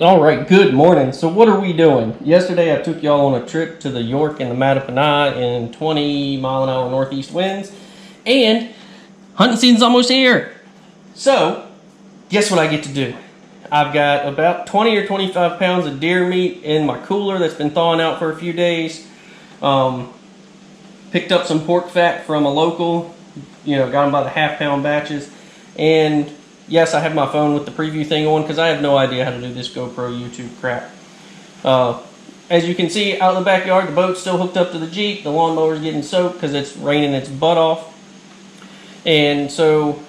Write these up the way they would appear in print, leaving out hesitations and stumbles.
All right, good morning. So what are we doing? Yesterday I took y'all on a trip to the York and the Mattaponi in 20-mile-an-hour northeast winds, and hunting season's almost here. So guess what I get to do? I've got about 20 or 25 pounds of deer meat in my cooler that's been thawing out for a few days. Picked up some pork fat from a local, got them by the half-pound batches, and yes, I have my phone with the preview thing on because I have no idea how to do this GoPro YouTube crap. As you can see out in the backyard, the boat's still hooked up to the Jeep. The lawnmower's getting soaked because it's raining its butt off. And so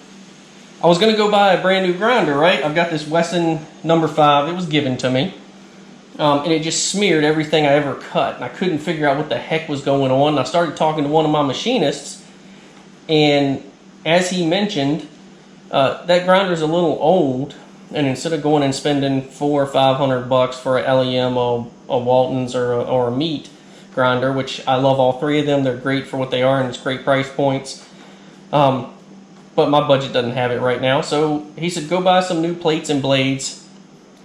I was going to go buy a brand new grinder, right? I've got this Venison number 5. It was given to me. And it just smeared everything I ever cut. And I couldn't figure out what the heck was going on. And I started talking to one of my machinists. And as he mentioned, that grinder's a little old, and instead of going and spending $400 or $500 for a LEM, a Walton's, or a meat grinder, which I love all three of them, they're great for what they are, and it's great price points. But my budget doesn't have it right now, so he said go buy some new plates and blades,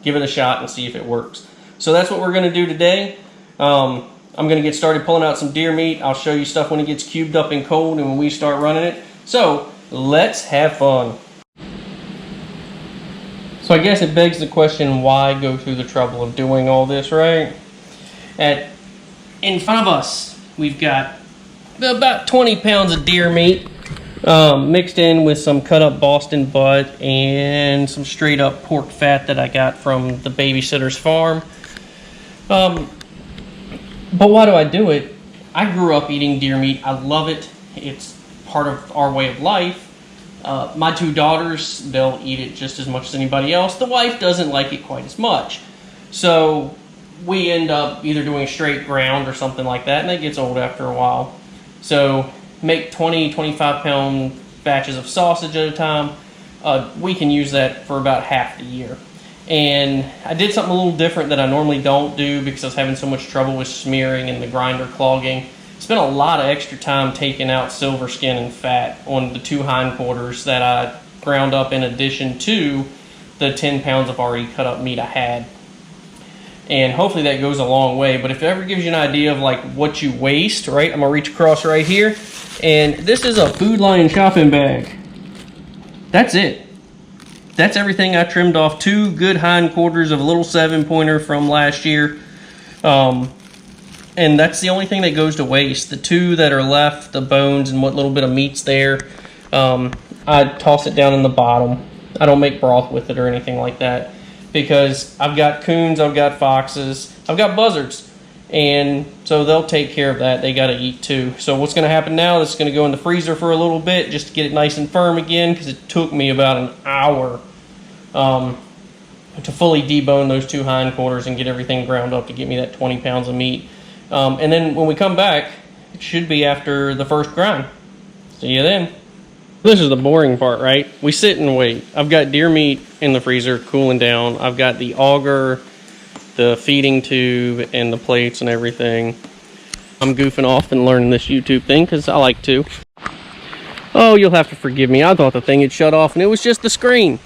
give it a shot, and see if it works. So that's what we're going to do today. I'm going to get started pulling out some deer meat. I'll show you stuff when it gets cubed up and cold, and when we start running it. So let's have fun. So I guess it begs the question, why go through the trouble of doing all this, right? In front of us, we've got about 20 pounds of deer meat mixed in with some cut up Boston butt and some straight up pork fat that I got from the babysitter's farm. But why do I do it? I grew up eating deer meat. I love it. It's part of our way of life. My two daughters, they'll eat it just as much as anybody else. The wife doesn't like it quite as much. So we end up either doing straight ground or something like that, and that gets old after a while. So make 20, 25 pound batches of sausage at a time. We can use that for about half the year. And I did something a little different that I normally don't do because I was having so much trouble with smearing and the grinder clogging. Spent a lot of extra time taking out silver skin and fat on the 2 hindquarters that I ground up in addition to the 10 pounds of already cut up meat I had. And hopefully that goes a long way. But if it ever gives you an idea of like what you waste, right? I'm gonna reach across right here, and this is a Food Lion shopping bag. That's it. That's everything I trimmed off 2 good hindquarters of a little 7-pointer from last year. And that's the only thing that goes to waste. The 2 that are left, the bones and what little bit of meat's there, I toss it down in the bottom. I don't make broth with it or anything like that because I've got coons, I've got foxes, I've got buzzards. And so they'll take care of that. They got to eat too. So what's going to happen now is it's going to go in the freezer for a little bit just to get it nice and firm again because it took me about an hour to fully debone those 2 hindquarters and get everything ground up to get me that 20 pounds of meat. And then when we come back, it should be after the first grind. See you then. This is the boring part, right? We sit and wait. I've got deer meat in the freezer cooling down. I've got the auger, the feeding tube, and the plates and everything. I'm goofing off and learning this YouTube thing because I like to. Oh, you'll have to forgive me. I thought the thing had shut off and it was just the screen.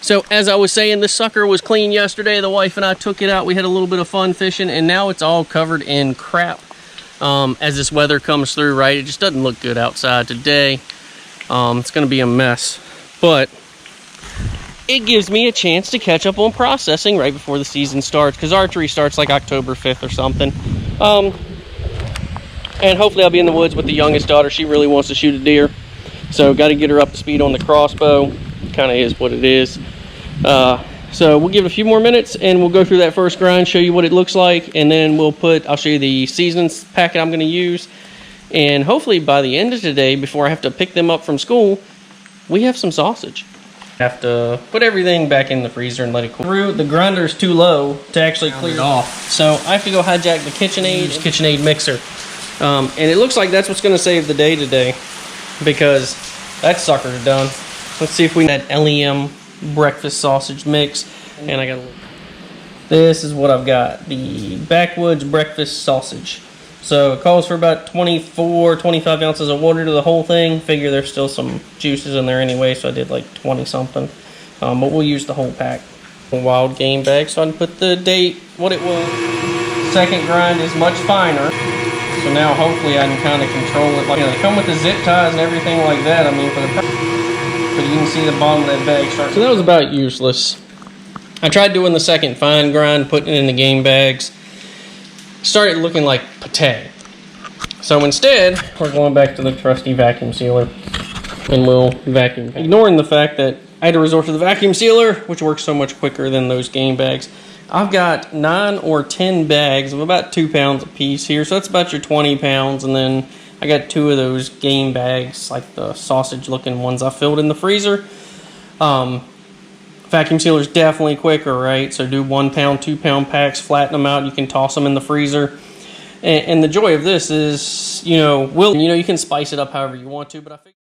So as I was saying, this sucker was clean yesterday. The wife and I took it out. We had a little bit of fun fishing, and now it's all covered in crap as this weather comes through, right? It just doesn't look good outside today. It's going to be a mess. But it gives me a chance to catch up on processing right before the season starts, because archery starts like October 5th or something. And hopefully I'll be in the woods with the youngest daughter. She really wants to shoot a deer. So got to get her up to speed on the crossbow. Kind of is what it is. So we'll give it a few more minutes and we'll go through that first grind, show you what it looks like, and then I'll show you the seasonings packet I'm going to use. And hopefully by the end of today, before I have to pick them up from school, we have some sausage. Have to put everything back in the freezer and let it cool through. The grinder is too low to actually clear it off. So I have to go hijack the KitchenAid mixer. And it looks like that's what's going to save the day today, because that sucker's done. Let's see if we can that LEM breakfast sausage mix. And I got this is what I've got, the Backwoods breakfast sausage. So it calls for about 24, 25 ounces of water to the whole thing. Figure there's still some juices in there anyway, so I did like 20 something. But we'll use the whole pack. Wild game bag, so I can put the date, what it was. Second grind is much finer, so now hopefully I can kind of control it. Like, you know, they come with the zip ties and everything like that. I mean, but you can see the bottom of that bag start. So that was about useless. I tried doing the second fine grind, putting it in the game bags. Started looking like pate. So instead, we're going back to the trusty vacuum sealer, and we'll vacuum. Ignoring the fact that I had to resort to the vacuum sealer, which works so much quicker than those game bags. I've got 9 or 10 bags of about 2 pounds a piece here, so that's about your 20 pounds, and then I got 2 of those game bags, like the sausage-looking ones I filled in the freezer. Vacuum sealer's definitely quicker, right? So do 1 pound, 2 pound packs, flatten them out, you can toss them in the freezer. And the joy of this is, you know, you can spice it up however you want to, but I think